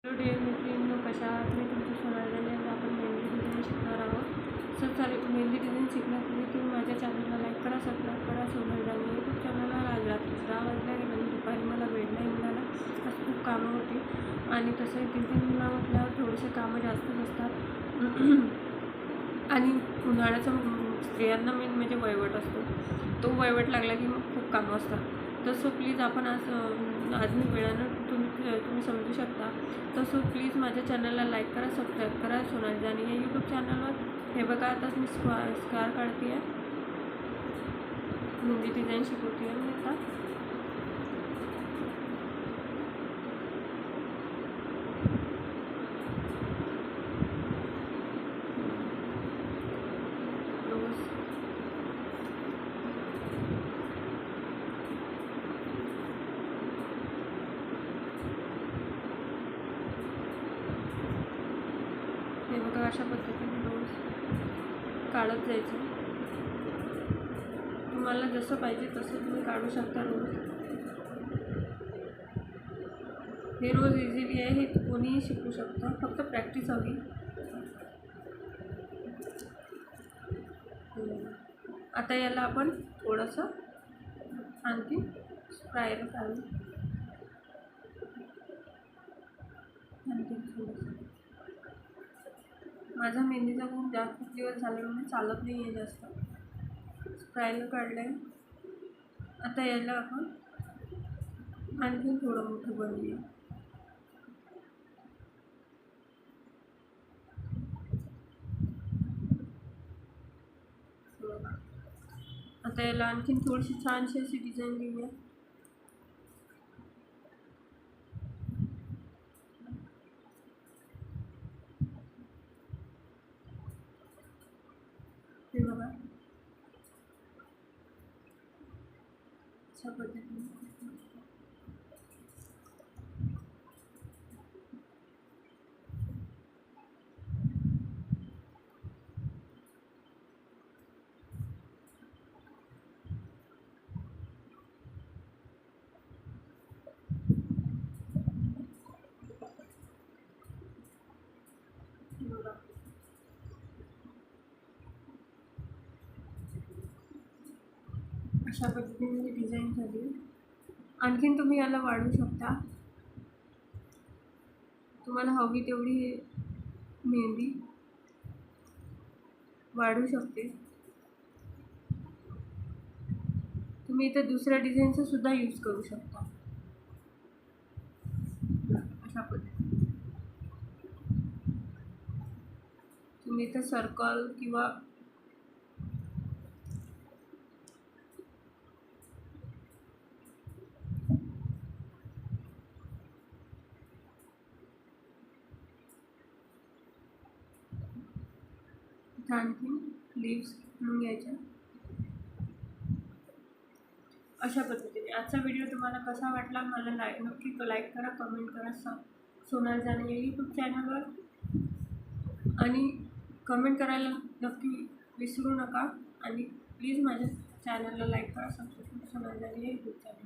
Hello dear मैत्रिणींनो, कशा आहात? मी तुमची सोनाली आणि आपण मेहंदी डिझाईन शिकणार आहोत. सर चालेल. मेहंदी डिझाईन शिकण्यापूर्वी तुम्ही माझ्या चॅनलला लाईक करा, सबस्क्राईब करा. सोनाली जाणे यूट्यूब चॅनलला आज रात्री 10 वाजल्या गेल्या. दुपारी मला वेळ नाही मिळाला, आज खूप कामं होती आणि तसंही तीन मुलं म्हटल्यावर थोडेसे कामं जास्तच असतात. आणि उन्हाळ्याचा स्त्रियांना मेन म्हणजे वयवट असतो. तो वयवट लागला की मग खूप कामं असतात. तसं प्लीज आपण आज मी वेळानं तुम्ही समजू शकता. तसं प्लीज माझ्या चॅनलला लाईक करा, सबस्क्राईब करा. सोनाली जानी या यूट्यूब चॅनलवर. हे बघा, आता मी स्क्वार काढते आहे, मेहंदी डिझाईन शिकवते आहे मी आता. हे बघा, अशा पद्धतीने रोज काढत जायचं. तुम्हाला जसं पाहिजे तसं तुम्ही काढू शकता रोज. हे रोज इझिली आहे, हे कोणीही शिकू शकतं, फक्त प्रॅक्टिस हवी. आता याला आपण थोडंसं आणखी स्प्रायर काढू. आणखी थोडंसं माझा मेहंदीचा खूप जास्त दिवस झाल्यामुळे चालत नाही आहे जास्त. स्प्रायर काढलं आहे. आता याला आपण आणखी थोडं मोठं बनवूया. आता याला आणखीन थोडीशी छानशी अशी डिझाईन देऊया. हे बघा, अशा पद्धतीने. अशा पद्धतीने डिझाईन झाली. आणखीन तुम्ही याला वाढवू शकता. तुम्हाला हवी तेवढी मेहंदी वाढू शकते. तुम्ही इथे दुसऱ्या डिझाईनचा सुद्धा यूज करू शकता. अशा पद्धतीने तुम्ही इथे सर्कल किंवा आणखी लीव्स म्हणून घ्यायच्या. अशा पद्धतीने आजचा व्हिडिओ तुम्हाला कसा वाटला मला नक्की लाईक करा, कमेंट करा. सोनाली जाने या यूट्यूब चॅनलवर आणि कमेंट करायला नक्की विसरू नका. आणि प्लीज माझ्या चॅनलला लाईक करा, सबस्क्राईब करा. सोनाली जाने या यूट्यूब चॅनल.